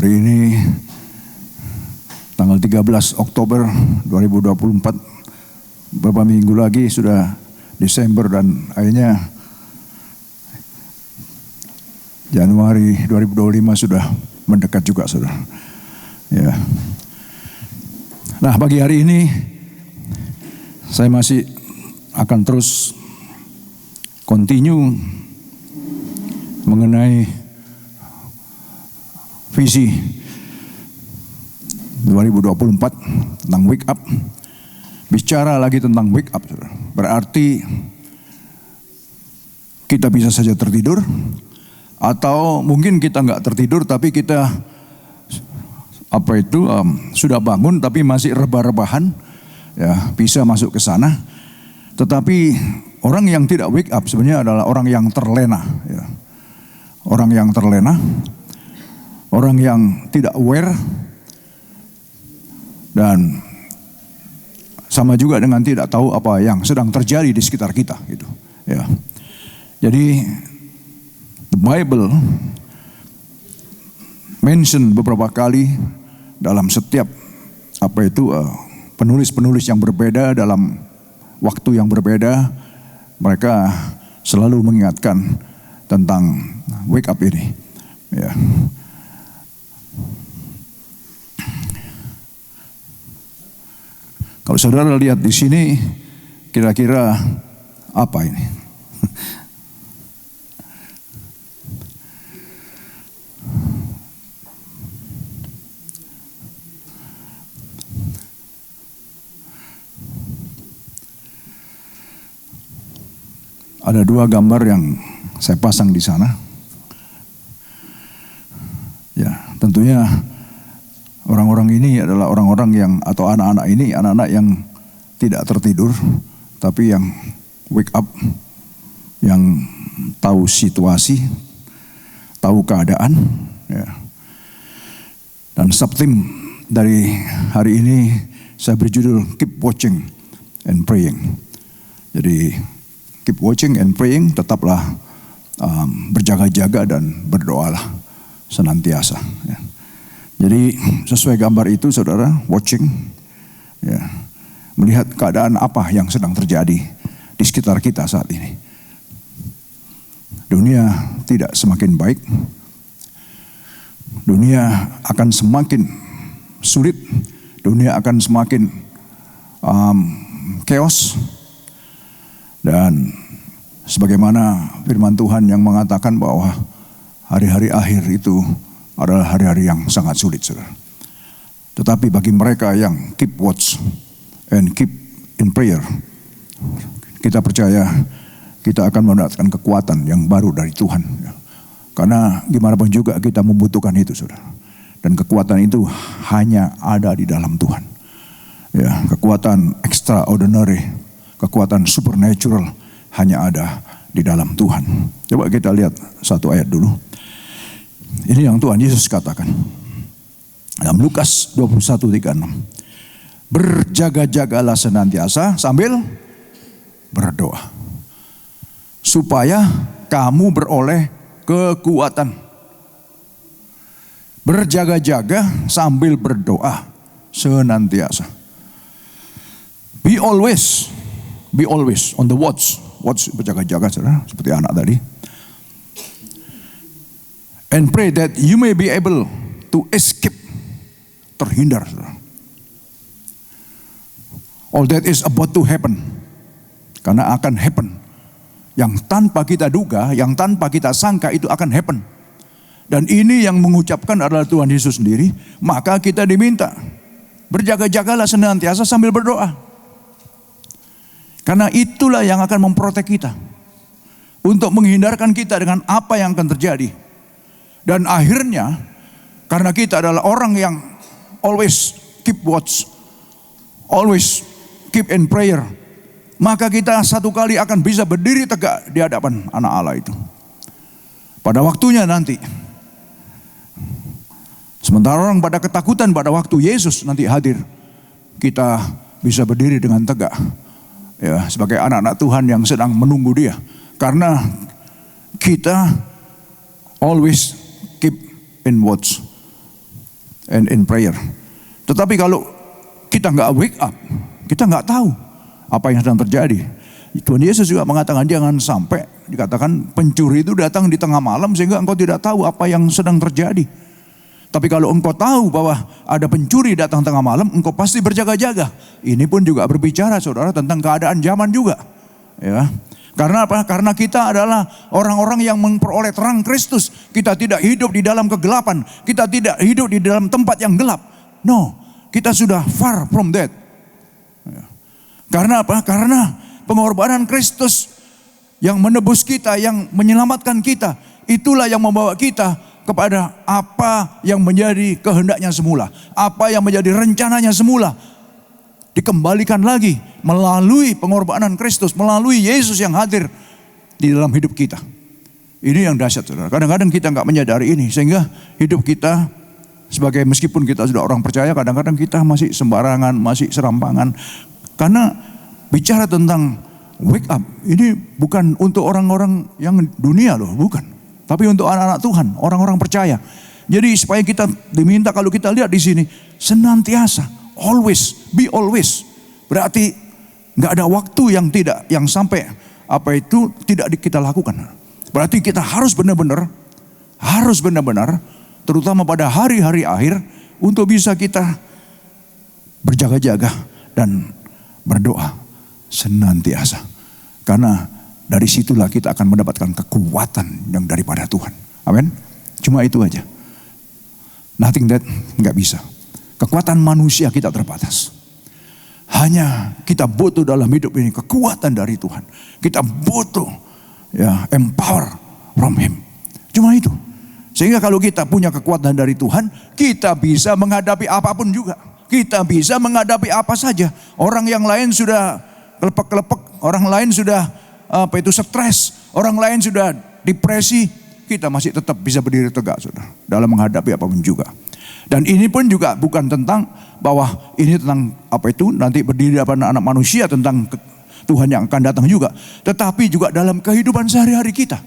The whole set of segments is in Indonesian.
Hari ini tanggal 13 Oktober 2024, beberapa minggu lagi sudah Desember dan akhirnya Januari 2025 sudah mendekat juga, saudara. Ya. Nah, pagi hari ini saya masih akan terus continue mengenai visi 2024 tentang wake up. Bicara lagi tentang wake up, saudara. Berarti kita bisa saja tertidur, atau mungkin kita nggak tertidur tapi kita sudah bangun tapi masih rebah-rebahan, ya bisa masuk ke sana. Tetapi orang yang tidak wake up sebenarnya adalah orang yang terlena, ya. Orang yang terlena, orang yang tidak aware, dan sama juga dengan tidak tahu apa yang sedang terjadi di sekitar kita, gitu. Ya. Jadi the Bible mention beberapa kali dalam setiap penulis-penulis yang berbeda dalam waktu yang berbeda, mereka selalu mengingatkan tentang wake up ini. Ya. Kalau saudara lihat di sini, kira-kira apa ini? Ada dua gambar yang saya pasang di sana. Ya, tentunya orang-orang ini adalah orang-orang yang, atau anak-anak ini, anak-anak yang tidak tertidur, tapi yang wake up, yang tahu situasi, tahu keadaan. Ya. Dan subtim dari hari ini saya berjudul Keep Watching and Praying. Jadi keep watching and praying, tetaplah berjaga-jaga dan berdoalah senantiasa. Ya. Jadi sesuai gambar itu, saudara, watching, ya, melihat keadaan apa yang sedang terjadi di sekitar kita saat ini. Dunia tidak semakin baik, dunia akan semakin sulit, dunia akan semakin chaos. Dan sebagaimana firman Tuhan yang mengatakan bahwa hari-hari akhir itu adalah hari-hari yang sangat sulit, saudara. Tetapi bagi mereka yang keep watch and keep in prayer, kita percaya kita akan mendapatkan kekuatan yang baru dari Tuhan. Karena gimana pun juga kita membutuhkan itu, saudara. Dan kekuatan itu hanya ada di dalam Tuhan. Ya, kekuatan extraordinary, kekuatan supernatural hanya ada di dalam Tuhan. Coba kita lihat satu ayat dulu. Ini yang Tuhan Yesus katakan dalam Lukas 21:36. Berjaga-jagalah senantiasa sambil berdoa, supaya kamu beroleh kekuatan. Berjaga-jaga sambil berdoa senantiasa. Be always on the watch. Watch, berjaga-jaga, saudara, seperti anak tadi. And pray that you may be able to escape, terhindar, saudara. All that is about to happen, karena akan happen. Yang tanpa kita duga, yang tanpa kita sangka itu akan happen. Dan ini yang mengucapkan adalah Tuhan Yesus sendiri. Maka kita diminta, berjaga-jagalah senantiasa sambil berdoa. Karena itulah yang akan memprotek kita, untuk menghindarkan kita dengan apa yang akan terjadi. Dan akhirnya, karena kita adalah orang yang always keep watch, always keep in prayer, maka kita satu kali akan bisa berdiri tegak di hadapan anak Allah itu. Pada waktunya nanti. Sementara orang pada ketakutan pada waktu Yesus nanti hadir, kita bisa berdiri dengan tegak. Ya, sebagai anak-anak Tuhan yang sedang menunggu Dia. Karena kita always keep in watch and in prayer. Tetapi kalau kita nggak wake up, kita nggak tahu apa yang sedang terjadi. Tuhan Yesus juga mengatakan jangan sampai dikatakan pencuri itu datang di tengah malam sehingga engkau tidak tahu apa yang sedang terjadi. Tapi kalau engkau tahu bahwa ada pencuri datang tengah malam, engkau pasti berjaga-jaga. Ini pun juga berbicara saudara tentang keadaan zaman juga. Ya. Karena apa? Karena kita adalah orang-orang yang memperoleh terang Kristus. Kita tidak hidup di dalam kegelapan. Kita tidak hidup di dalam tempat yang gelap. No, kita sudah far from that. Ya. Karena apa? Karena pengorbanan Kristus yang menebus kita, yang menyelamatkan kita, itulah yang membawa kita kepada apa yang menjadi kehendaknya semula, apa yang menjadi rencananya semula, dikembalikan lagi melalui pengorbanan Kristus, melalui Yesus yang hadir di dalam hidup kita. Ini yang dahsyat saudara. Kadang-kadang kita nggak menyadari ini, sehingga hidup kita sebagai meskipun kita sudah orang percaya, kadang-kadang kita masih sembarangan, masih serampangan. Karena bicara tentang wake up, ini bukan untuk orang-orang yang dunia loh, bukan. Tapi untuk anak-anak Tuhan, orang-orang percaya. Jadi supaya kita diminta kalau kita lihat di sini, senantiasa, always, be always. Berarti nggak ada waktu yang sampai apa itu tidak kita lakukan. Berarti kita harus benar-benar, terutama pada hari-hari akhir, untuk bisa kita berjaga-jaga dan berdoa senantiasa. Karena dari situlah kita akan mendapatkan kekuatan yang daripada Tuhan. Amin. Cuma itu aja. Nothing that nggak bisa. Kekuatan manusia kita terbatas. Hanya kita butuh dalam hidup ini kekuatan dari Tuhan. Kita butuh empower from Him. Cuma itu. Sehingga kalau kita punya kekuatan dari Tuhan, kita bisa menghadapi apapun juga. Kita bisa menghadapi apa saja. Orang yang lain sudah kelepek-kelepek, orang lain sudah stres, orang lain sudah depresi, kita masih tetap bisa berdiri tegak saudara, dalam menghadapi apapun juga. Dan ini pun juga bukan tentang bahwa ini tentang nanti berdiri di hadapan anak manusia, tentang Tuhan yang akan datang juga, tetapi juga dalam kehidupan sehari-hari kita.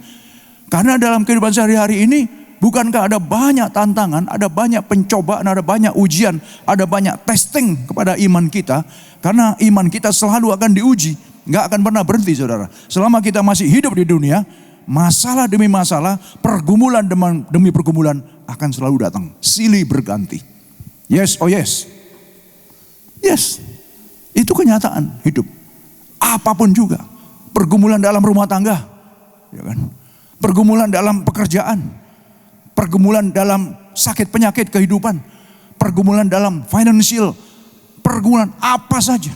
Karena dalam kehidupan sehari-hari ini bukankah ada banyak tantangan, ada banyak pencobaan, ada banyak ujian, ada banyak testing kepada iman kita. Karena iman kita selalu akan diuji, gak akan pernah berhenti saudara. Selama kita masih hidup di dunia, masalah demi masalah, pergumulan demi pergumulan akan selalu datang, silih berganti. Yes, oh yes. Yes, itu kenyataan hidup. Apapun juga, pergumulan dalam rumah tangga, ya kan? Pergumulan dalam pekerjaan, pergumulan dalam sakit penyakit kehidupan, pergumulan dalam financial, pergumulan apa saja.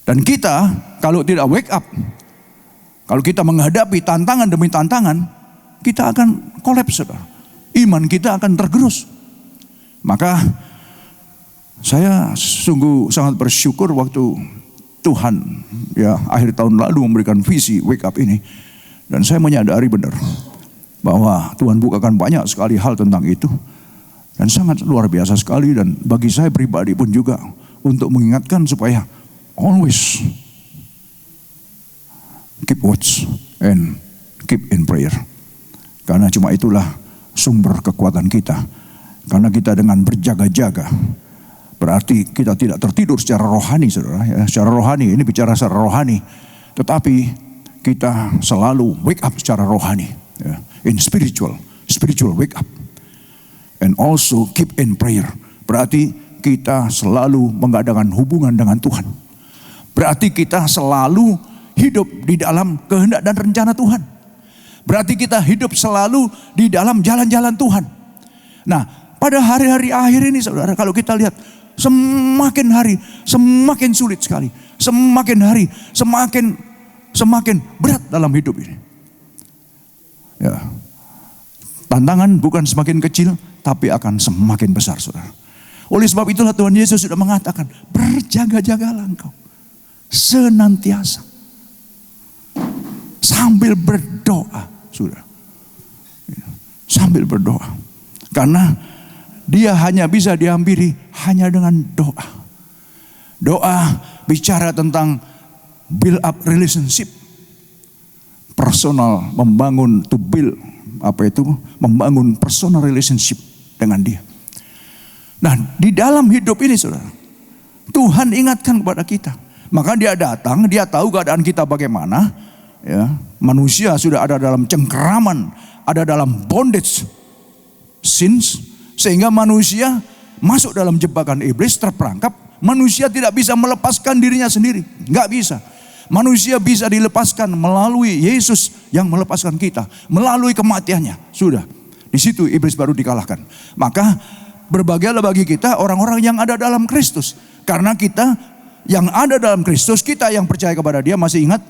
Dan kita kalau tidak wake up, kalau kita menghadapi tantangan demi tantangan, kita akan kolaps saudara. Iman kita akan tergerus. Maka saya sungguh sangat bersyukur waktu Tuhan akhir tahun lalu memberikan visi wake up ini. Dan saya menyadari benar bahwa Tuhan bukakan banyak sekali hal tentang itu. Dan sangat luar biasa sekali, dan bagi saya pribadi pun juga untuk mengingatkan supaya always keep watch and keep in prayer. Karena cuma itulah sumber kekuatan kita. Karena kita dengan berjaga-jaga, berarti kita tidak tertidur secara rohani saudara. Secara rohani, ini bicara secara rohani. Tetapi kita selalu wake up secara rohani. In spiritual wake up. And also keep in prayer. Berarti kita selalu mengadakan hubungan dengan Tuhan. Berarti kita selalu hidup di dalam kehendak dan rencana Tuhan. Berarti kita hidup selalu di dalam jalan-jalan Tuhan. Nah, pada hari-hari akhir ini saudara, kalau kita lihat semakin hari semakin sulit sekali. Semakin hari semakin berat dalam hidup ini. Ya. Tantangan bukan semakin kecil, tapi akan semakin besar saudara. Oleh sebab itulah Tuhan Yesus sudah mengatakan, berjaga-jagalah engkau senantiasa sambil berdoa saudara. Sambil berdoa. Karena dia hanya bisa dihampiri hanya dengan doa. Doa bicara tentang build up relationship. Personal, membangun to build membangun personal relationship dengan dia. Nah, di dalam hidup ini saudara, Tuhan ingatkan kepada kita. Maka dia datang, dia tahu keadaan kita bagaimana. Ya, manusia sudah ada dalam cengkeraman, ada dalam bondage sins, sehingga manusia masuk dalam jebakan iblis, terperangkap. Manusia tidak bisa melepaskan dirinya sendiri, nggak bisa. Manusia bisa dilepaskan melalui Yesus yang melepaskan kita, melalui kematiannya. Sudah, di situ iblis baru dikalahkan. Maka berbahagialah bagi kita orang-orang yang ada dalam Kristus. Karena kita yang ada dalam Kristus, kita yang percaya kepada dia, masih ingat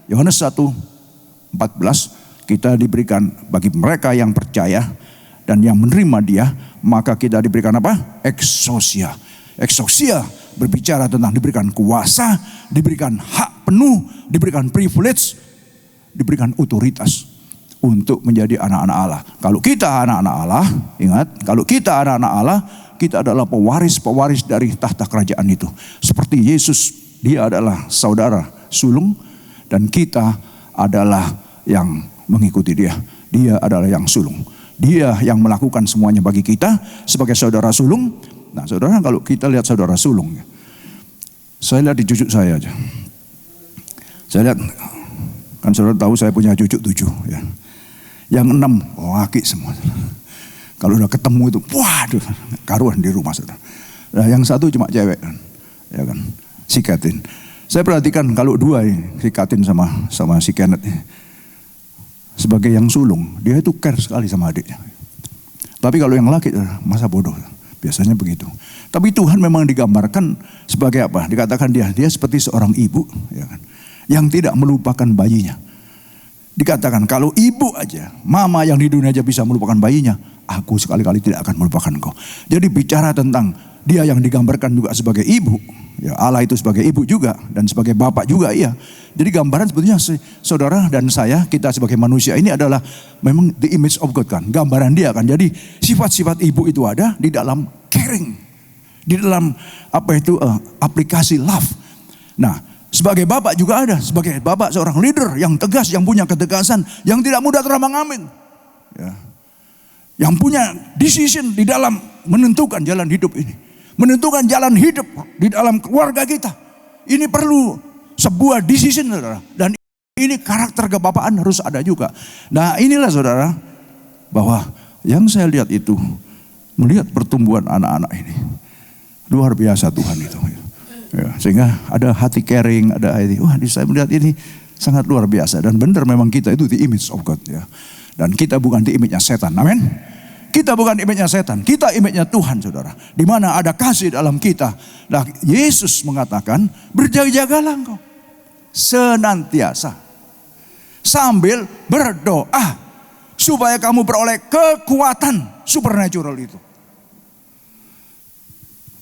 Yohanes 1:14, kita diberikan bagi mereka yang percaya dan yang menerima dia, maka kita diberikan apa? Exousia. Exousia berbicara tentang diberikan kuasa, diberikan hak penuh, diberikan privilege, diberikan otoritas untuk menjadi anak-anak Allah. Kalau kita anak-anak Allah, ingat, kalau kita anak-anak Allah, kita adalah pewaris-pewaris dari tahta kerajaan itu. Seperti Yesus, dia adalah saudara sulung, dan kita adalah yang mengikuti dia. Dia adalah yang sulung. Dia yang melakukan semuanya bagi kita sebagai saudara sulung. Nah saudara, kalau kita lihat saudara sulung, saya lihat di cucu saya aja. Saya lihat, kan saudara tahu saya punya cucu 7 ya. Yang 6 laki semua. Kalau udah ketemu itu, waduh, karuan di rumah saudara. Nah, yang 1 cuma cewek kan, ya kan, si Katin. Saya perhatikan kalau 2 ini, si Katin sama si Kenneth ini, sebagai yang sulung, dia itu care sekali sama adiknya. Tapi kalau yang laki, masa bodoh, biasanya begitu. Tapi Tuhan memang digambarkan sebagai apa? Dikatakan dia seperti seorang ibu, ya kan, yang tidak melupakan bayinya. Dikatakan kalau ibu aja, mama yang di dunia aja bisa melupakan bayinya, aku sekali-kali tidak akan melupakan engkau. Jadi bicara tentang dia yang digambarkan juga sebagai ibu, ya Allah itu sebagai ibu juga dan sebagai bapak juga, iya. Jadi gambaran sebetulnya saudara dan saya, kita sebagai manusia ini adalah memang the image of God kan, gambaran dia kan. Jadi sifat-sifat ibu itu ada di dalam caring, di dalam apa itu aplikasi love. Nah, sebagai bapak juga ada, sebagai bapak seorang leader yang tegas, yang punya ketegasan, yang tidak mudah teramang-ambing, ya. Yang punya decision di dalam menentukan jalan hidup ini, menentukan jalan hidup di dalam keluarga kita. Ini perlu sebuah decision saudara, dan ini karakter kebapaan harus ada juga. Nah inilah saudara, bahwa yang saya lihat itu, melihat pertumbuhan anak-anak ini, luar biasa Tuhan itu. Ya, sehingga ada hati caring, ada hati, wah saya melihat ini sangat luar biasa. Dan benar memang kita itu the image of God ya. Dan kita bukan the image-nya setan, amin. Kita bukan image-nya setan, kita image-nya Tuhan saudara. Di mana ada kasih dalam kita. Nah Yesus mengatakan, berjaga-jagalah engkau senantiasa sambil berdoa supaya kamu beroleh kekuatan supernatural itu,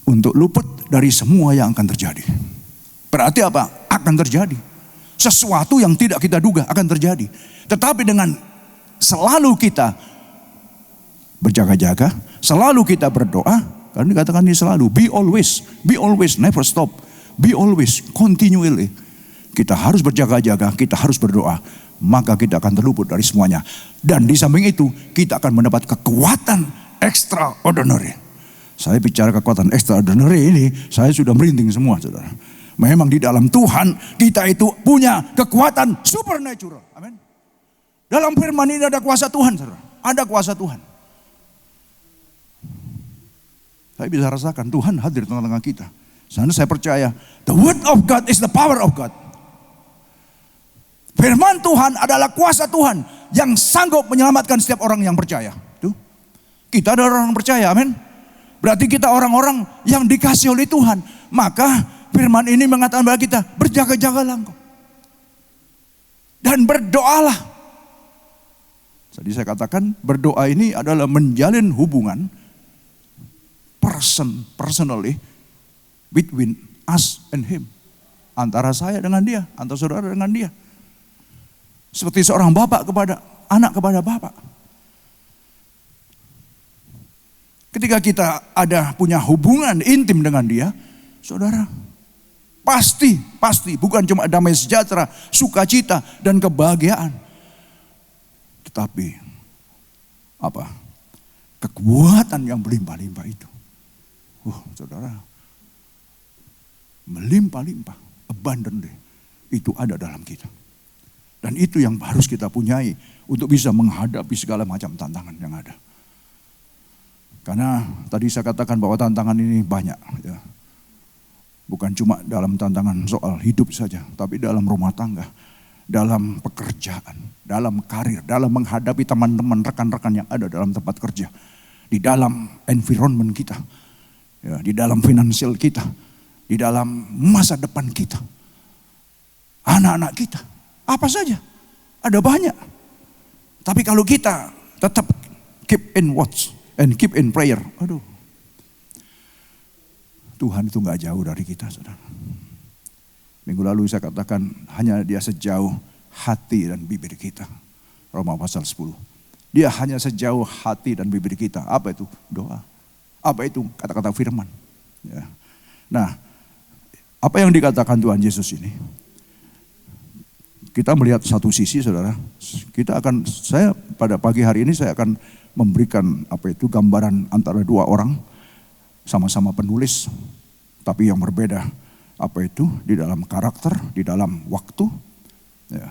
untuk luput dari semua yang akan terjadi. Berarti apa? Akan terjadi. Sesuatu yang tidak kita duga akan terjadi. Tetapi dengan selalu kita berjaga-jaga, selalu kita berdoa, karena dikatakan ini selalu, be always, never stop, be always, continually. Kita harus berjaga-jaga, kita harus berdoa, maka kita akan terluput dari semuanya. Dan di samping itu, kita akan mendapat kekuatan extraordinary. Saya bicara kekuatan extraordinary ini, saya sudah merinding semua saudara. Memang di dalam Tuhan kita itu punya kekuatan supernatural. Amin. Dalam firman ini ada kuasa Tuhan saudara. Ada kuasa Tuhan. Saya bisa rasakan Tuhan hadir di tengah-tengah kita. Karena saya percaya the word of God is the power of God. Firman Tuhan adalah kuasa Tuhan yang sanggup menyelamatkan setiap orang yang percaya. Tuh. Kita adalah orang yang percaya, amin. Berarti kita orang-orang yang dikasih oleh Tuhan. Maka firman ini mengatakan kepada kita, berjaga-jagalah engkau. Dan berdoalah. Jadi saya katakan berdoa ini adalah menjalin hubungan personally between us and him. Antara saya dengan dia, antara saudara dengan dia. Seperti seorang bapak kepada anak kepada bapak. Ketika kita punya hubungan intim dengan dia, saudara, pasti bukan cuma damai sejahtera, sukacita dan kebahagiaan. Tetapi apa? Kekuatan yang berlimpah-limpah itu. Saudara, melimpah-limpah, abundantly, itu ada dalam kita. Dan itu yang harus kita punyai untuk bisa menghadapi segala macam tantangan yang ada. Karena tadi saya katakan bahwa tantangan ini banyak. Ya. Bukan cuma dalam tantangan soal hidup saja, tapi dalam rumah tangga, dalam pekerjaan, dalam karir, dalam menghadapi teman-teman, rekan-rekan yang ada dalam tempat kerja, di dalam environment kita, ya, di dalam finansial kita, di dalam masa depan kita, anak-anak kita, apa saja, ada banyak. Tapi kalau kita tetap keep in watch and keep in prayer, Tuhan itu gak jauh dari kita, saudara. Minggu lalu saya katakan hanya dia sejauh hati dan bibir kita. Roma pasal 10. Dia hanya sejauh hati dan bibir kita. Apa itu? Doa. Apa itu? Kata-kata firman. Ya. Nah, apa yang dikatakan Tuhan Yesus ini? Kita melihat satu sisi, saudara. Saya pada pagi hari ini saya akan memberikan gambaran antara dua orang. Sama-sama penulis, tapi yang berbeda. Di dalam karakter, di dalam waktu. Ya.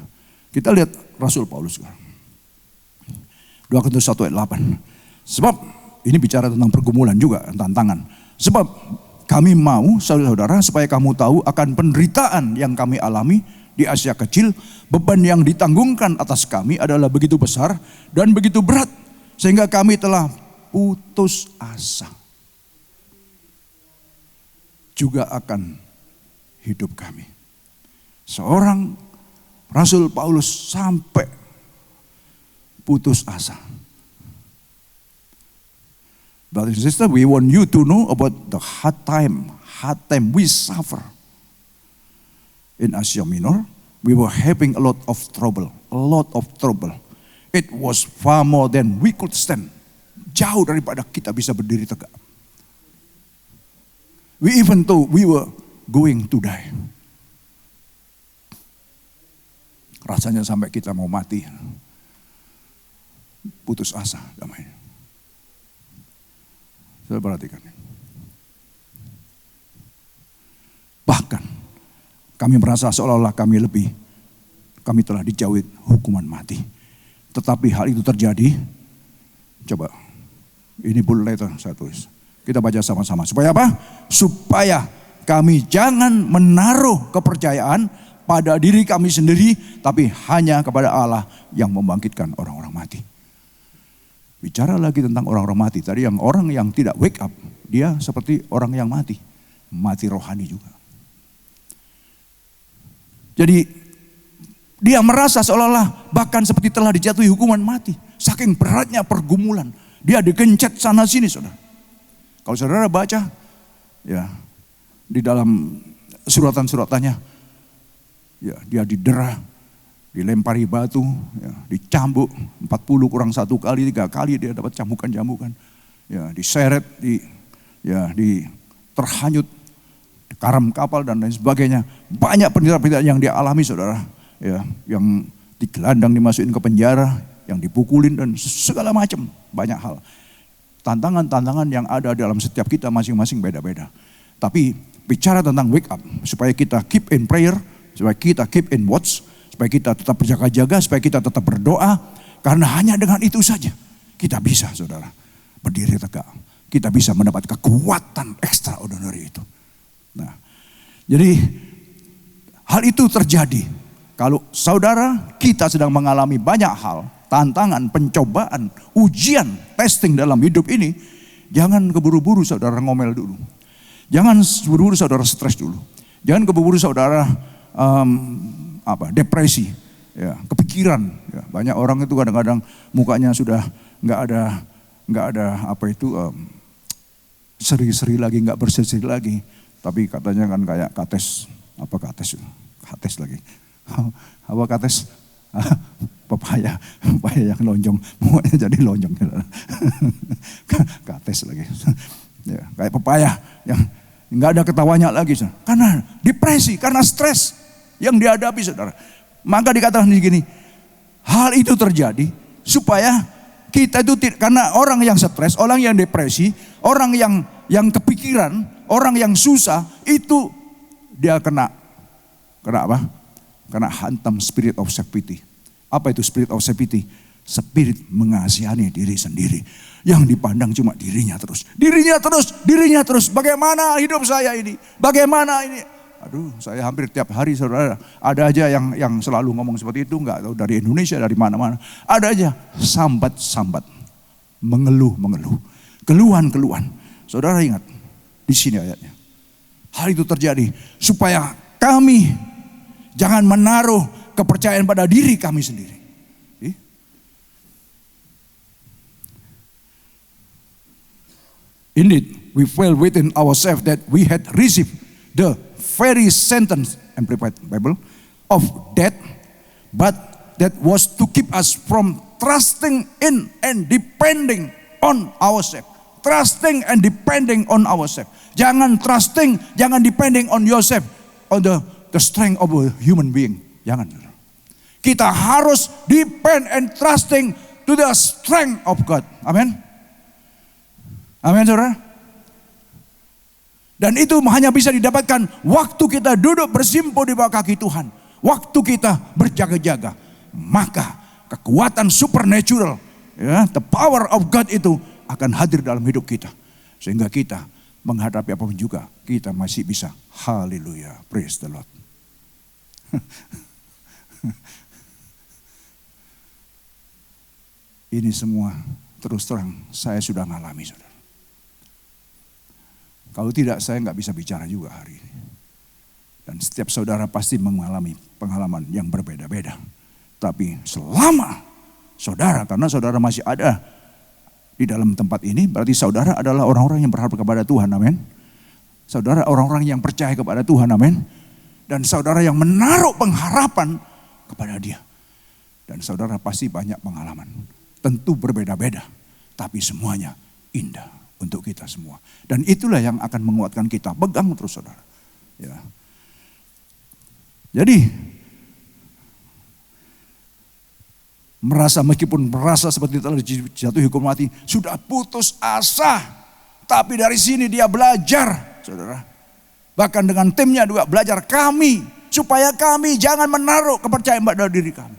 Kita lihat Rasul Paulus. 2 Korintus 1 ayat 8. Sebab, ini bicara tentang pergumulan juga, tantangan. Sebab kami mau, saudara-saudara, supaya kamu tahu akan penderitaan yang kami alami di Asia Kecil. Beban yang ditanggungkan atas kami adalah begitu besar dan begitu berat. Sehingga kami telah putus asa. Juga akan hidup kami. Seorang Rasul Paulus sampai putus asa. Brothers and sisters, we want you to know about the hard time we suffer. In Asia Minor, we were having a lot of trouble. It was far more than we could stand. Jauh daripada kita bisa berdiri tegak. We even thought we were going to die. Rasanya sampai kita mau mati. Putus asa namanya. Saya perhatikan. Bahkan kami merasa seolah-olah kami telah dijauhi hukuman mati. Tetapi hal itu terjadi. Coba, ini bullet letter saya tulis. Kita baca sama-sama. Supaya apa? Supaya kami jangan menaruh kepercayaan pada diri kami sendiri, tapi hanya kepada Allah yang membangkitkan orang-orang mati. Bicara lagi tentang orang-orang mati. Tadi orang yang tidak wake up, dia seperti orang yang mati. Mati rohani juga. Jadi dia merasa seolah-olah bahkan seperti telah dijatuhi hukuman mati. Saking beratnya pergumulan. Dia digencet sana sini, saudara. Kalau saudara baca, ya, di dalam suratan-suratannya, ya, dia didera, dilempari batu, ya, dicambuk 40 kurang 1 kali, 3 kali dia dapat cambukan-cambukan, ya, diseret, terhanyut, karam kapal dan lain sebagainya. Banyak penderitaan yang dia alami, saudara, ya, yang digelandang, dimasukin ke penjara, yang dipukulin dan segala macam, banyak hal. Tantangan-tantangan yang ada dalam setiap kita masing-masing beda-beda. Tapi bicara tentang wake up, supaya kita keep in prayer, supaya kita keep in watch, supaya kita tetap berjaga-jaga, supaya kita tetap berdoa. Karena hanya dengan itu saja kita bisa, saudara, berdiri tegak. Kita bisa mendapat kekuatan extraordinary itu. Nah, jadi hal itu terjadi kalau saudara kita sedang mengalami banyak hal, tantangan, pencobaan, ujian, testing dalam hidup ini. Jangan keburu-buru saudara ngomel dulu. Jangan keburu-buru saudara stres dulu. Jangan keburu-buru saudara depresi, ya, kepikiran. Ya. Banyak orang itu kadang-kadang mukanya sudah nggak ada seri-seri lagi, nggak berseri lagi. Tapi katanya kan kayak kates lagi. Apa kates? Pepaya yang lonjong, mukanya jadi lonjong. Kates lagi. Ya, kayak pepaya yang nggak ada ketawanya lagi. Karena depresi, karena stres yang dihadapi, saudara. Maka dikatakan begini, hal itu terjadi supaya Kita itu karena orang yang stres, orang yang depresi, orang yang kepikiran, orang yang susah, itu dia kena apa? Kena hantam spirit of self-pity. Apa itu spirit of self-pity? Spirit mengasihani diri sendiri. Yang dipandang cuma dirinya terus. Dirinya terus. Bagaimana hidup saya ini? Bagaimana ini? Aduh, saya hampir tiap hari saudara. Ada aja yang selalu ngomong seperti itu. Enggak tahu dari Indonesia, dari mana-mana. Ada aja sambat-sambat. Mengeluh. Keluhan. Saudara ingat, di sini ayatnya. Hal itu terjadi supaya kami jangan menaruh kepercayaan pada diri kami sendiri. Indeed, we felt within ourselves that we had received the very sentence, Amplified Bible, of death, but that was to keep us from trusting in and depending on ourselves. Trusting and depending on ourselves. Jangan trusting, jangan depending on yourself, on the strength of a human being. Jangan. Kita harus depend and trusting to the strength of God. Amin. Amin, saudara. Dan itu hanya bisa didapatkan waktu kita duduk bersimpu di bawah kaki Tuhan. Waktu kita berjaga-jaga. Maka kekuatan supernatural, ya, the power of God itu akan hadir dalam hidup kita. Sehingga kita menghadapi apapun juga, kita masih bisa. Haleluya, praise the Lord. Ini semua terus terang saya sudah ngalami, saudara. Kalau tidak saya nggak bisa bicara juga hari ini. Dan setiap saudara pasti mengalami pengalaman yang berbeda-beda. Tapi selama saudara, karena saudara masih ada di dalam tempat ini, berarti saudara adalah orang-orang yang berharap kepada Tuhan, amin. Saudara orang-orang yang percaya kepada Tuhan, amin. Dan saudara yang menaruh pengharapan kepada Dia. Dan saudara pasti banyak pengalaman. Tentu berbeda-beda, tapi semuanya indah untuk kita semua. Dan itulah yang akan menguatkan kita. Pegang terus saudara. Ya. Jadi, meskipun merasa seperti telah dijatuhi hukum mati, sudah putus asa. Tapi dari sini dia belajar, saudara. Bahkan dengan timnya juga belajar supaya kami jangan menaruh kepercayaan pada diri kami.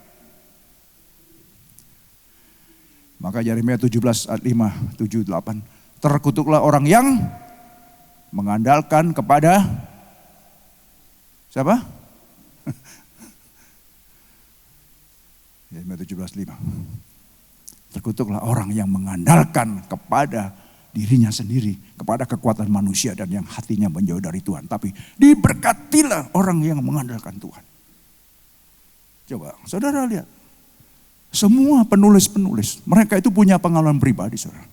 Maka Yeremia 17 ayat 5, 7, 8. Terkutuklah orang yang mengandalkan kepada siapa? Yeremia 17:5. Terkutuklah orang yang mengandalkan kepada dirinya sendiri, kepada kekuatan manusia dan yang hatinya menjauh dari Tuhan. Tapi diberkatilah orang yang mengandalkan Tuhan. Coba saudara lihat. Semua penulis-penulis, mereka itu punya pengalaman pribadi, saudara.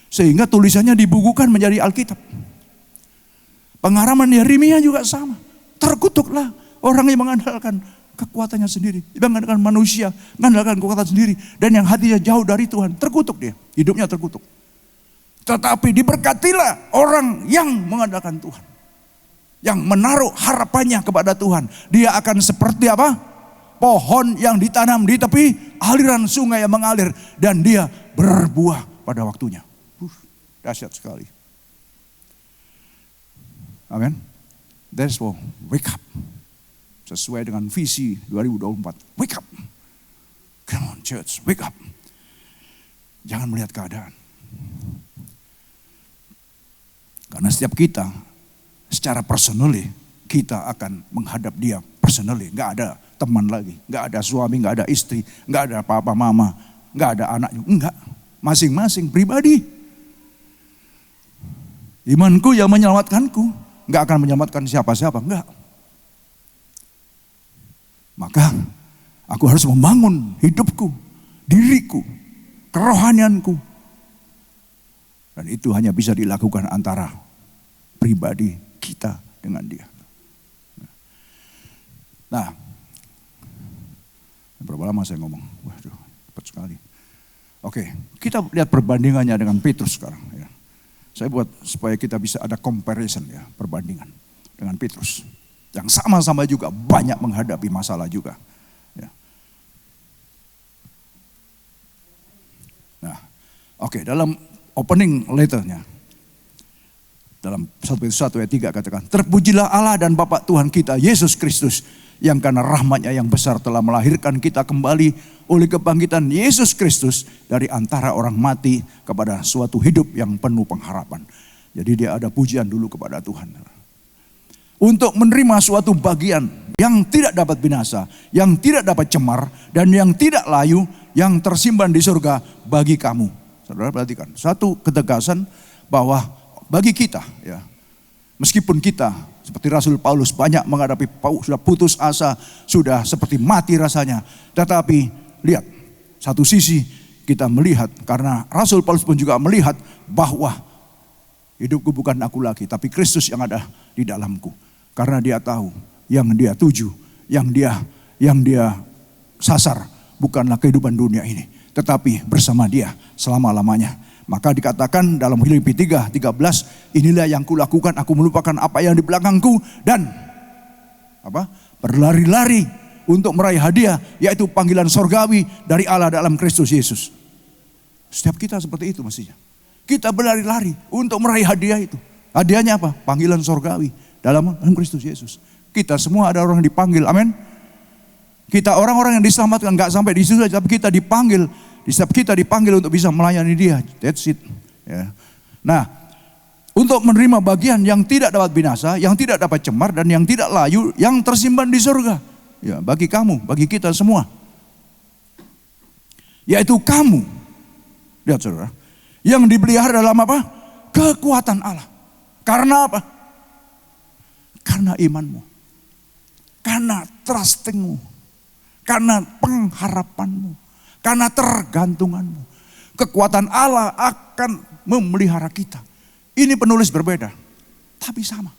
Sehingga tulisannya dibukukan menjadi Alkitab. Pengalaman Yeremia juga sama. Terkutuklah orang yang mengandalkan kekuatannya sendiri, mengandalkan manusia, mengandalkan kekuatan sendiri, dan yang hatinya jauh dari Tuhan. Terkutuk dia, hidupnya terkutuk. Tetapi diberkatilah orang yang mengandalkan Tuhan, yang menaruh harapannya kepada Tuhan. Dia akan seperti apa? Pohon yang ditanam di tepi aliran sungai yang mengalir, dan dia berbuah pada waktunya. Dahsyat sekali. Amin. That's why wake up. Sesuai dengan visi 2024. Wake up. Come on church, wake up. Jangan melihat keadaan. Karena setiap kita secara personally kita akan menghadap Dia personally. Gak ada teman lagi, gak ada suami, gak ada istri, gak ada papa mama, gak ada anak. Enggak. Masing-masing pribadi. Imanku yang menyelamatkanku, gak akan menyelamatkan siapa-siapa, enggak. Maka aku harus membangun hidupku, diriku, kerohanianku. Dan itu hanya bisa dilakukan antara pribadi kita dengan Dia. Nah, berapa lama saya ngomong? Waduh, cepat sekali. Oke, kita lihat perbandingannya dengan Petrus sekarang. Ya. Saya buat supaya kita bisa ada comparison ya, perbandingan dengan Petrus. Yang sama-sama juga banyak menghadapi masalah juga. Ya. Nah, Oke, dalam opening letternya, dalam 1 Petrus 1 ayat 3 katakan, terpujilah Allah dan Bapa Tuhan kita Yesus Kristus, yang karena rahmat-Nya yang besar telah melahirkan kita kembali oleh kebangkitan Yesus Kristus dari antara orang mati kepada suatu hidup yang penuh pengharapan. Jadi dia ada pujian dulu kepada Tuhan. Untuk menerima suatu bagian yang tidak dapat binasa, yang tidak dapat cemar, dan yang tidak layu, yang tersimpan di surga bagi kamu. Saudara perhatikan, satu ketegasan bahwa bagi kita, ya, meskipun kita seperti Rasul Paulus banyak menghadapi sudah putus asa, sudah seperti mati rasanya, tetapi lihat, satu sisi kita melihat, karena Rasul Paulus pun juga melihat bahwa hidupku bukan aku lagi, tapi Kristus yang ada di dalamku. Karena dia tahu yang dia tuju, yang dia sasar bukanlah kehidupan dunia ini, tetapi bersama dia selama-lamanya. Maka dikatakan dalam Filipi 3:13, inilah yang kulakukan, aku melupakan apa yang di belakangku dan berlari-lari untuk meraih hadiah, yaitu panggilan sorgawi dari Allah dalam Kristus Yesus. Setiap kita seperti itu mestinya. Kita berlari-lari untuk meraih hadiah itu. Hadiahnya apa? Panggilan sorgawi dalam Kristus Yesus. Kita semua ada orang yang dipanggil, amin. Kita orang-orang yang diselamatkan gak sampai di situ saja, tapi kita dipanggil. Setiap kita dipanggil untuk bisa melayani dia. That's it. Ya. Nah, untuk menerima bagian yang tidak dapat binasa, yang tidak dapat cemar, dan yang tidak layu, yang tersimpan di surga. Ya, bagi kamu, bagi kita semua. Yaitu kamu. Lihat saudara. Yang dipelihara dalam apa? Kekuatan Allah. Karena apa? Karena imanmu. Karena trustingmu. Karena pengharapanmu. Karena tergantunganmu. Kekuatan Allah akan memelihara kita. Ini penulis berbeda, tapi sama.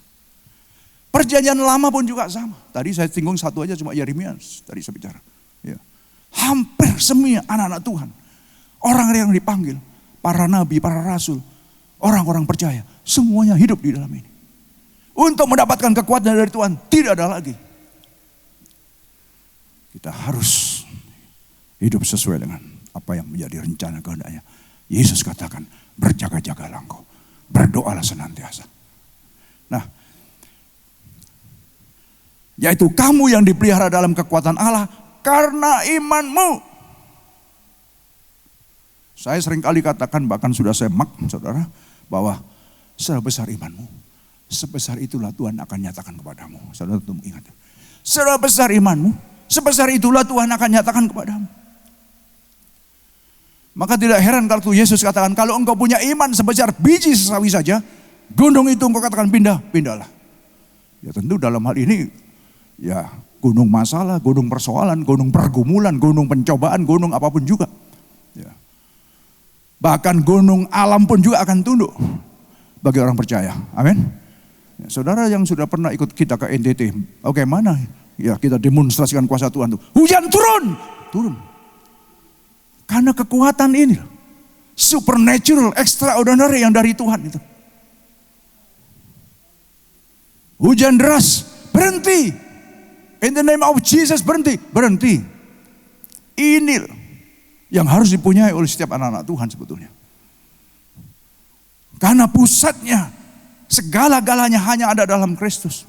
Perjanjian lama pun juga sama. Tadi saya singgung satu aja, cuma Yeremia tadi saya bicara. Ya. Hampir semua anak-anak Tuhan, orang-orang yang dipanggil, para nabi, para rasul, orang-orang percaya, semuanya hidup di dalam ini. Untuk mendapatkan kekuatan dari Tuhan, tidak ada lagi. Kita harus hidup sesuai dengan apa yang menjadi rencana kehendaknya. Yesus katakan, berjaga-jagalah engkau, berdoalah senantiasa. Nah, yaitu kamu yang dipelihara dalam kekuatan Allah karena imanmu. Saya seringkali katakan, bahkan sudah saya saudara, bahwa sebesar imanmu, sebesar itulah Tuhan akan nyatakan kepadamu. Saudara tentu ingat, sebesar imanmu, sebesar itulah Tuhan akan nyatakan kepadamu. Maka tidak heran kalau Yesus katakan, kalau engkau punya iman sebesar biji sesawi saja, gunung itu engkau katakan pindah, pindahlah. Ya tentu dalam hal ini, ya gunung masalah, gunung persoalan, gunung pergumulan, gunung pencobaan, gunung apapun juga. Ya. Bahkan gunung alam pun juga akan tunduk bagi orang percaya. Amin. Ya, saudara yang sudah pernah ikut kita ke NTT, bagaimana? Ya kita demonstrasikan kuasa Tuhan tuh. Hujan turun. Karena kekuatan ini, supernatural, extraordinary yang dari Tuhan itu. Hujan deras, berhenti. In the name of Jesus, berhenti. Ini yang harus dipunyai oleh setiap anak-anak Tuhan sebetulnya. Karena pusatnya, segala-galanya hanya ada dalam Kristus.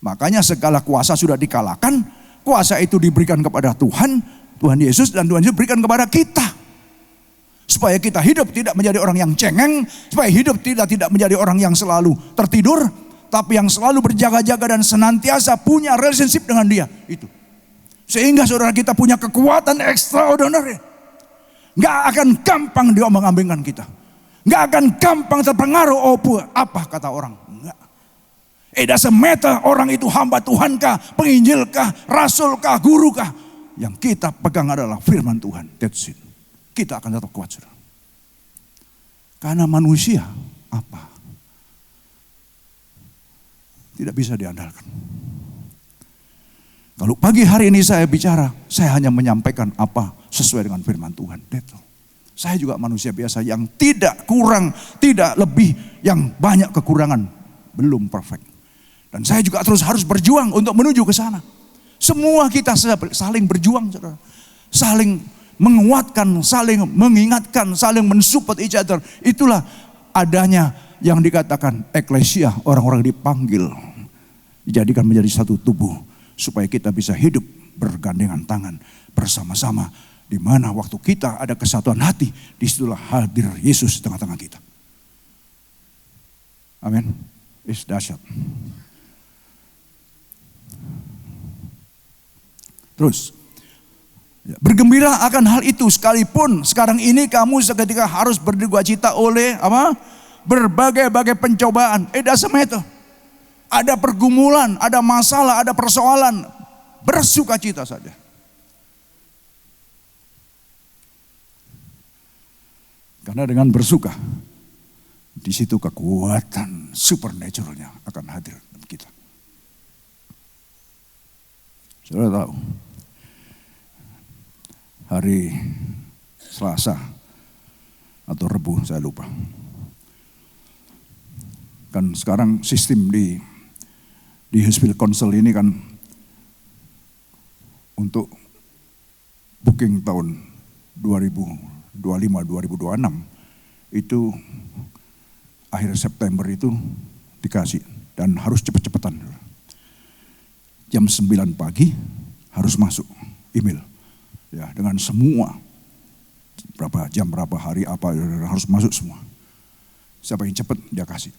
Makanya segala kuasa sudah dikalahkan, kuasa itu diberikan kepada Tuhan Yesus, dan Tuhan Yesus berikan kepada kita. Supaya kita hidup tidak menjadi orang yang cengeng, supaya hidup tidak menjadi orang yang selalu tertidur, tapi yang selalu berjaga-jaga dan senantiasa punya relationship dengan dia. Itu. Sehingga saudara kita punya kekuatan extraordinary. Gak akan gampang diombang-ambingkan kita. Gak akan gampang terpengaruh apa kata orang. Enggak. It doesn't matter orang itu hamba Tuhankah, penginjilkah, rasulkah, gurukah. Yang kita pegang adalah firman Tuhan. That's it. Kita akan tetap kuat, saudara. Karena manusia apa? Tidak bisa diandalkan. Kalau pagi hari ini saya bicara, saya hanya menyampaikan apa sesuai dengan firman Tuhan. That's all. Saya juga manusia biasa yang tidak kurang, tidak lebih, yang banyak kekurangan, belum perfect. Dan saya juga terus harus berjuang untuk menuju ke sana. Semua kita saling berjuang, saudara. Saling menguatkan, saling mengingatkan, saling mensupport each other. Itulah adanya yang dikatakan eklesia, orang-orang dipanggil, dijadikan menjadi satu tubuh, supaya kita bisa hidup bergandengan tangan bersama-sama. Di mana waktu kita ada kesatuan hati, disitulah hadir Yesus di tengah-tengah kita. Amin. It's dahsyat. Terus, bergembira akan hal itu, sekalipun sekarang ini kamu seketika harus berduka cita oleh apa? Berbagai-bagai pencobaan. Doesn't matter. Ada pergumulan, ada masalah, ada persoalan. Bersuka cita saja. Karena dengan bersuka, di situ kekuatan supernaturalnya akan hadir dalam kita. Saudara tahu, hari Selasa atau Rebu, saya lupa. Kan sekarang sistem di Hospital Council ini kan untuk booking tahun 2025-2026 itu akhir September itu dikasih dan harus cepet-cepetan. Jam 9 pagi harus masuk email. Ya, dengan semua berapa jam, berapa hari, apa harus masuk semua. Siapa yang cepat dia kasih.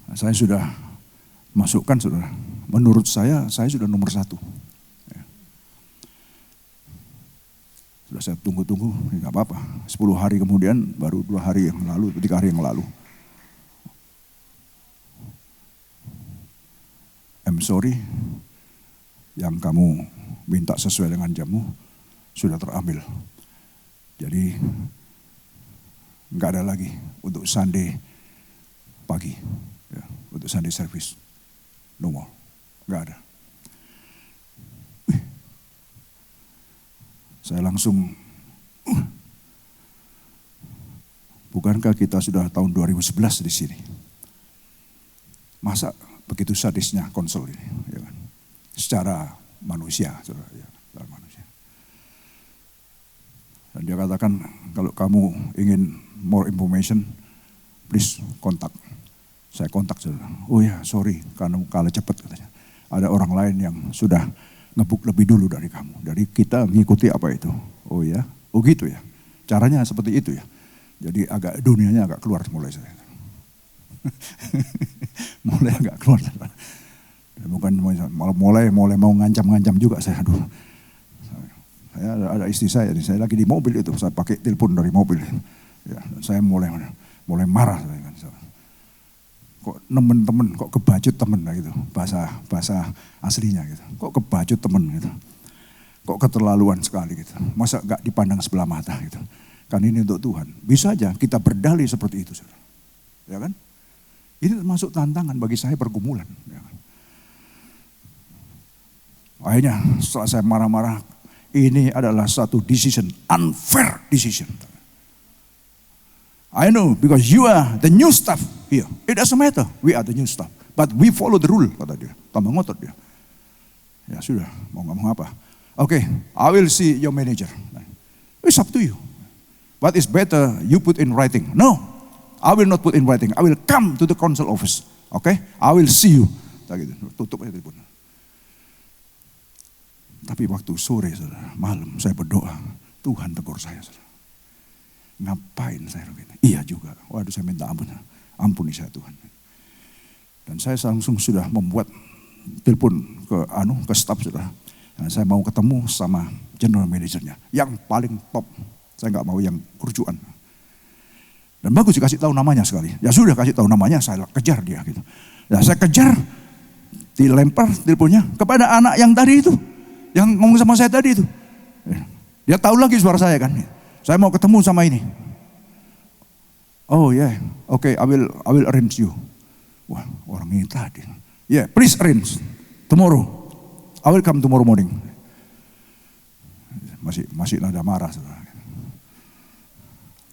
Nah, saya sudah masukkan, saudara. Menurut saya sudah nomor 1. Ya. Sudah saya tunggu-tunggu, nggak apa-apa. 10 hari kemudian, baru 2 hari yang lalu, 3 hari yang lalu. I'm sorry, yang kamu minta sesuai dengan jammu sudah terambil. Jadi nggak ada lagi untuk Sunday pagi, ya, untuk Sunday service, no more, nggak ada. Saya langsung, bukankah kita sudah tahun 2011 di sini? Masa begitu sadisnya konsel ini, ya kan? Secara manusia, saudara, ya, secara manusia. Dan dia katakan, kalau kamu ingin more information, please kontak. Saya kontak, saudara. Oh ya, sorry, karena kalah cepat katanya. Ada orang lain yang sudah ngebuk lebih dulu dari kamu. Dari kita ngikuti apa itu. Oh ya, oh gitu ya. Caranya seperti itu ya. Jadi agak dunianya agak keluar mulai saya. Mulai agak keluar. Bukan mulai mau ngancam-ngancam juga saya. Aduh. Saya ada istri saya lagi di mobil itu, saya pakai telepon dari mobil. Ya, saya mulai marah. Kok temen, kok kebacut temen gitu, bahasa aslinya gitu. Kok kebacut temen gitu. Kok keterlaluan sekali gitu. Masa gak dipandang sebelah mata gitu. Kan ini untuk Tuhan. Bisa aja kita berdalih seperti itu, saudara. Ya kan? Ini termasuk tantangan bagi saya, pergumulan. Ya kan? Akhirnya setelah saya marah-marah, ini adalah satu decision, unfair decision. I know because you are the new staff here. It doesn't matter, we are the new staff. But we follow the rule, kata dia. Tambah ngotot dia. Ya sudah, mau ngomong apa. Okay, I will see your manager. It's up to you. But it's better you put in writing. No, I will not put in writing. I will come to the council office. Okay, I will see you. Tutup aja telepon. Tapi waktu sore, saudara, malam saya berdoa, Tuhan tegur saya, saudara. Ngapain saya begini? Iya juga. Waduh, saya minta ampun. Ampuni saya Tuhan. Dan saya langsung sudah membuat telepon ke staf, saudara. Nah, saya mau ketemu sama general manajernya yang paling top. Saya nggak mau yang kurcuan. Dan bagus dikasih tahu namanya sekali. Ya sudah kasih tahu namanya, saya kejar dia gitu. Ya saya kejar, dilempar teleponnya kepada anak yang tadi itu, yang ngomong sama saya tadi itu. Dia tahu lagi suara saya kan. Saya mau ketemu sama ini. Oh yeah, okay, I will arrange you. Wah, orang ini tadi. Yeah, please arrange tomorrow. I will come tomorrow morning. Masih nada marah, saudara.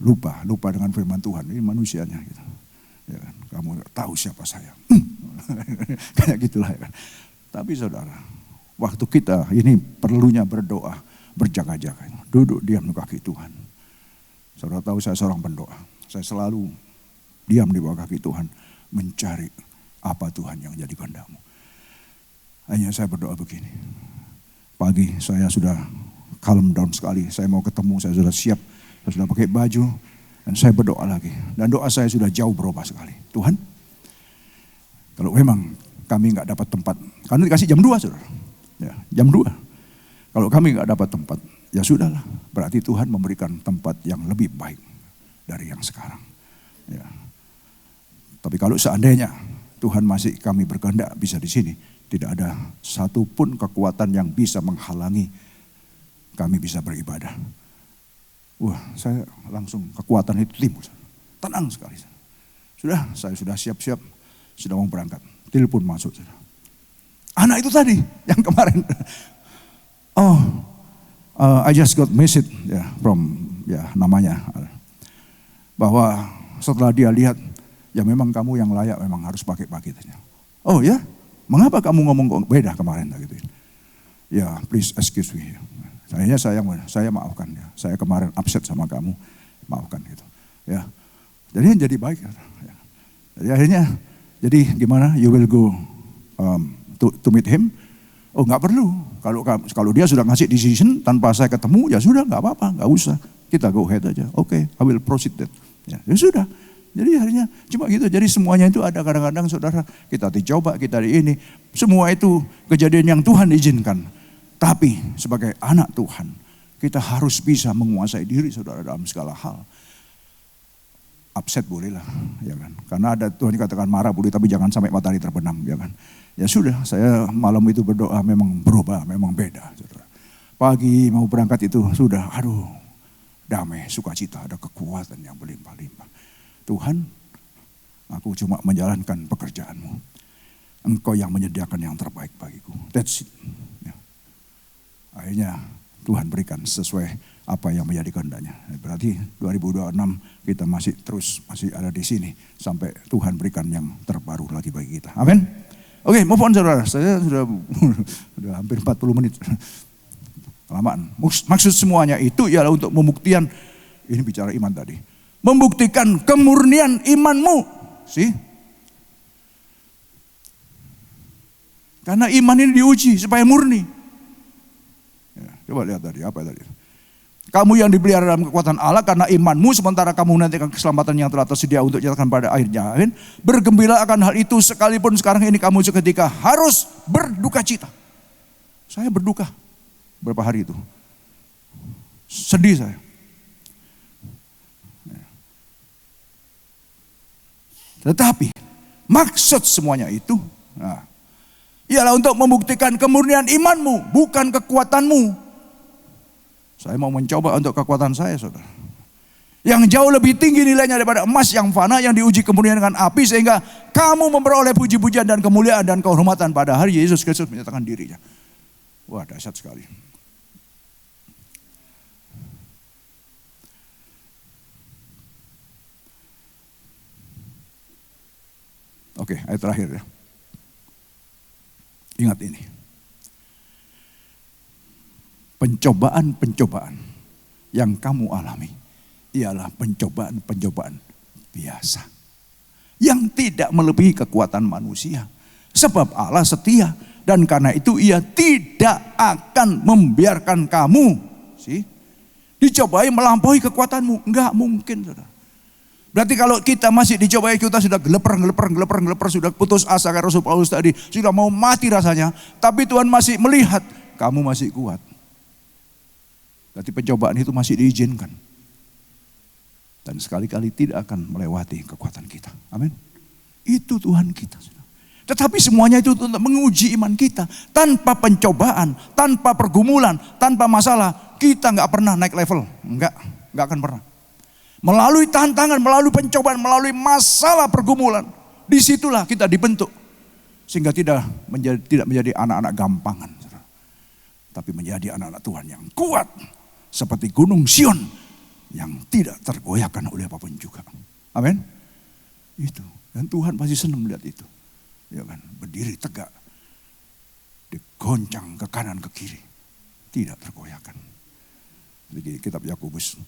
Lupa dengan firman Tuhan. Ini manusianya gitu. Ya kan? Kamu tahu siapa saya. Kayak gitulah ya kan. Tapi saudara, waktu kita ini perlunya berdoa, berjaga-jaga, duduk diam di kaki Tuhan. Saudara tahu saya seorang pendoa, saya selalu diam di bawah kaki Tuhan, mencari apa Tuhan yang jadi kehendak-Mu. Hanya saya berdoa begini, pagi saya sudah calm down sekali, saya mau ketemu, saya sudah siap, saya sudah pakai baju, dan saya berdoa lagi. Dan doa saya sudah jauh berubah sekali. Tuhan, kalau memang kami nggak dapat tempat, karena dikasih jam 2 saudara, ya, jam 2. Kalau kami nggak dapat tempat, ya sudahlah, berarti Tuhan memberikan tempat yang lebih baik dari yang sekarang. Ya. Tapi kalau seandainya Tuhan masih kami berkehendak bisa di sini, tidak ada satupun kekuatan yang bisa menghalangi kami bisa beribadah. Wah, saya langsung kekuatan itu timbul. Tenang sekali. Saya sudah siap-siap, sudah mau berangkat. Telepon masuk. Anak itu tadi yang kemarin. I just got message from namanya. Bahwa setelah dia lihat, ya memang kamu yang layak memang harus pakai paketnya. Oh ya? Mengapa kamu ngomong kok beda kemarin gitu? Ya, please excuse me. Saya maafkan ya. Saya kemarin upset sama kamu, maafkan gitu. Ya. Jadi baik ya. Jadi akhirnya gimana? You will go to meet him? Oh, nggak perlu. Kalau dia sudah ngasih decision tanpa saya ketemu, ya sudah nggak apa-apa, nggak usah. Kita go ahead aja. Oke, I will proceed that. Ya sudah. Jadi akhirnya cuma gitu. Jadi semuanya itu ada kadang-kadang saudara kita dicoba, kita di ini. Semua itu kejadian yang Tuhan izinkan. Tapi sebagai anak Tuhan kita harus bisa menguasai diri saudara dalam segala hal. Upset bolehlah, ya kan. Karena ada Tuhan katakan marah boleh, tapi jangan sampai matahari terbenam, ya kan. Ya sudah, saya malam itu berdoa memang berubah, memang beda, saudara. Pagi mau berangkat itu sudah, damai, sukacita, ada kekuatan yang berlimpah-limpah. Tuhan, aku cuma menjalankan pekerjaan-Mu. Engkau yang menyediakan yang terbaik bagiku. That's it. Ya. Akhirnya Tuhan berikan sesuai apa yang menjadi kehendaknya. Berarti 2026 kita masih ada di sini sampai Tuhan berikan yang terbaru lagi bagi kita. Amin. Oke, move on saudara. Saya sudah hampir 40 menit. Kelamaan. Maksud semuanya itu ialah untuk membuktikan, ini bicara iman tadi. Membuktikan kemurnian imanmu. Sih? Karena iman ini diuji supaya murni. Ya, coba lihat tadi, apa tadi? Kamu yang dipelihara dalam kekuatan Allah karena imanmu, sementara kamu menantikan keselamatan yang telah tersedia untuk dinyatakan pada akhirnya. Bergembira akan hal itu sekalipun sekarang ini kamu seketika harus berduka cita. Saya berduka berapa hari itu. Sedih saya. Tetapi maksud semuanya itu ialah untuk membuktikan kemurnian imanmu, bukan kekuatanmu. Saya mau mencoba untuk kekuatan saya, saudara. Yang jauh lebih tinggi nilainya daripada emas yang fana yang diuji kemurnian dengan api, sehingga kamu memperoleh puji-pujian dan kemuliaan dan kehormatan pada hari Yesus Kristus menyatakan dirinya. Wah, dahsyat sekali. Oke, ayat terakhir ya. Ingat ini. Pencobaan-pencobaan yang kamu alami ialah pencobaan-pencobaan biasa. Yang tidak melebihi kekuatan manusia. Sebab Allah setia dan karena itu Ia tidak akan membiarkan kamu dicobai melampaui kekuatanmu. Enggak mungkin, saudara. Berarti kalau kita masih dicobai, kita sudah geleper, sudah putus asa kayak Rasul Paulus tadi, sudah mau mati rasanya, tapi Tuhan masih melihat kamu masih kuat. Berarti pencobaan itu masih diizinkan. Dan sekali-kali tidak akan melewati kekuatan kita. Amin. Itu Tuhan kita. Tetapi semuanya itu untuk menguji iman kita. Tanpa pencobaan, tanpa pergumulan, tanpa masalah, kita nggak pernah naik level. Nggak akan pernah. Melalui tantangan, melalui pencobaan, melalui masalah pergumulan, disitulah kita dibentuk. Sehingga tidak menjadi anak-anak gampangan. Tapi menjadi anak-anak Tuhan yang kuat. Seperti gunung Sion yang tidak tergoyahkan oleh apapun juga. Amin. Itu. Dan Tuhan pasti senang melihat itu. Ya kan, berdiri tegak. Digoncang ke kanan ke kiri. Tidak tergoyahkan. Di kitab Yakobus.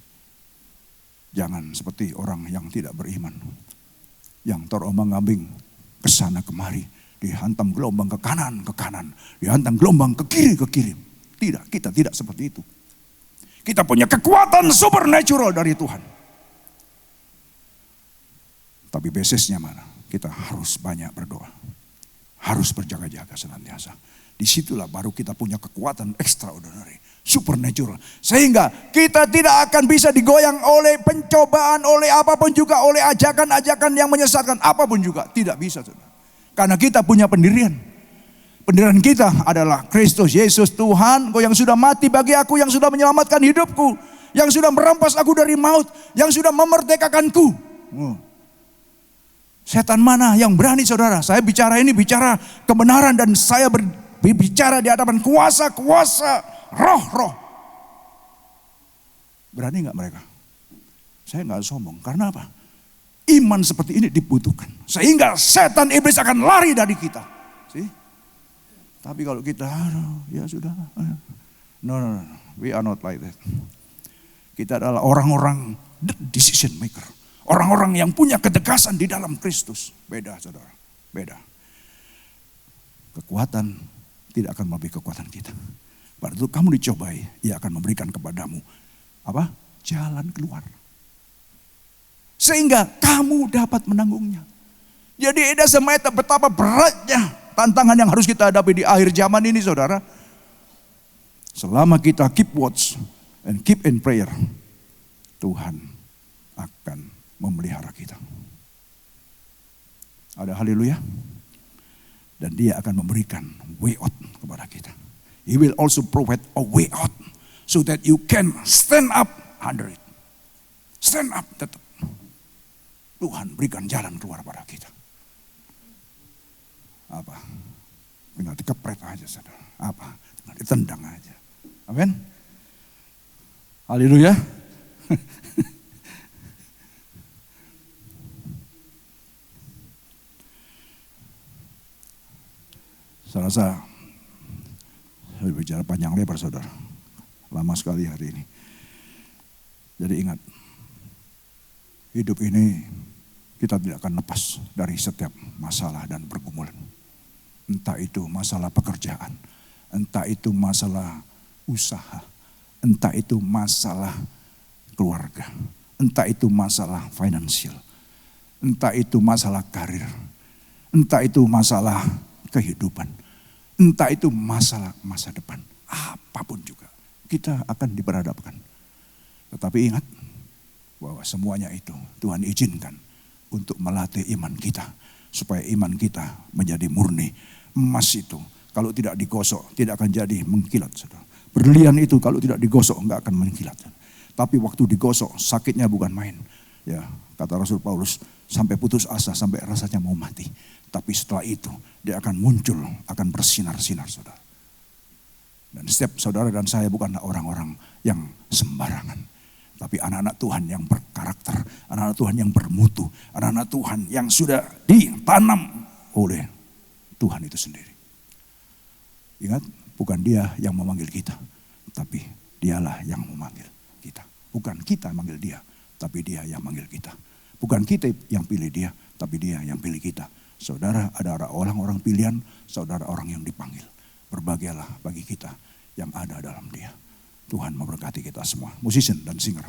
Jangan seperti orang yang tidak beriman. Yang terombang-ambing kesana kemari. Dihantam gelombang ke kanan, dihantam gelombang ke kiri. Tidak, kita tidak seperti itu. Kita punya kekuatan supernatural dari Tuhan. Tapi basisnya mana? Kita harus banyak berdoa. Harus berjaga-jaga senantiasa. Disitulah baru kita punya kekuatan extraordinary, supernatural. Sehingga kita tidak akan bisa digoyang oleh pencobaan, oleh apapun juga, oleh ajakan-ajakan yang menyesatkan. Apapun juga, tidak bisa. Karena kita punya pendirian. Pendirian kita adalah Kristus Yesus Tuhan, Kau yang sudah mati bagi aku, yang sudah menyelamatkan hidupku, yang sudah merampas aku dari maut, yang sudah memerdekakanku. Setan mana yang berani, saudara? Saya bicara ini bicara kebenaran, dan saya berbicara di hadapan kuasa-kuasa roh-roh. Berani nggak mereka? Saya nggak sombong. Karena apa? Iman seperti ini dibutuhkan. Sehingga setan iblis akan lari dari kita. See? Tapi kalau kita, ya sudah. No. We are not like that. Kita adalah orang-orang decision maker. Orang-orang yang punya ketegasan di dalam Kristus. Beda, saudara. Beda. Kekuatan tidak akan melebihi kekuatan kita. Pada itu kamu dicobai, Ia akan memberikan kepadamu apa? Jalan keluar. Sehingga kamu dapat menanggungnya. Jadi ada semata betapa beratnya tantangan yang harus kita hadapi di akhir zaman ini, saudara. Selama kita keep watch and keep in prayer, Tuhan akan memelihara kita. Ada haleluya. Dan Dia akan memberikan way out kepada kita. He will also provide a way out so that you can stand up under it. Stand up tetap. Tuhan berikan jalan keluar pada kita. Apa? Tinggal dikepret aja, saudara. Apa? Tinggal ditendang aja. Amin. Haleluya. Saya rasa saya bicara panjang lebar, saudara. Lama sekali hari ini. Jadi ingat, hidup ini kita tidak akan lepas dari setiap masalah dan pergumulan. Entah itu masalah pekerjaan, entah itu masalah usaha, entah itu masalah keluarga, entah itu masalah finansial, entah itu masalah karir, entah itu masalah kehidupan, entah itu masalah masa depan, apapun juga kita akan diperhadapkan. Tetapi ingat bahwa semuanya itu Tuhan izinkan untuk melatih iman kita, supaya iman kita menjadi murni. Emas itu kalau tidak digosok tidak akan jadi mengkilat, saudara. Berlian itu kalau tidak digosok enggak akan mengkilat. Tapi waktu digosok sakitnya bukan main. Ya, kata Rasul Paulus, sampai putus asa, sampai rasanya mau mati. Tapi setelah itu dia akan muncul, akan bersinar-sinar, saudara. Dan setiap saudara dan saya bukanlah orang-orang yang sembarangan. Tapi anak-anak Tuhan yang berkarakter, anak-anak Tuhan yang bermutu, anak-anak Tuhan yang sudah ditanam oleh Tuhan itu sendiri. Ingat, bukan Dia yang memanggil kita, tapi Dialah yang memanggil kita. Bukan kita manggil Dia, tapi Dia yang manggil kita. Bukan kita yang pilih Dia, tapi Dia yang pilih kita. Saudara adalah orang-orang pilihan, saudara orang yang dipanggil. Berbahagialah bagi kita yang ada dalam Dia. Tuhan memberkati kita semua. Musician dan singer.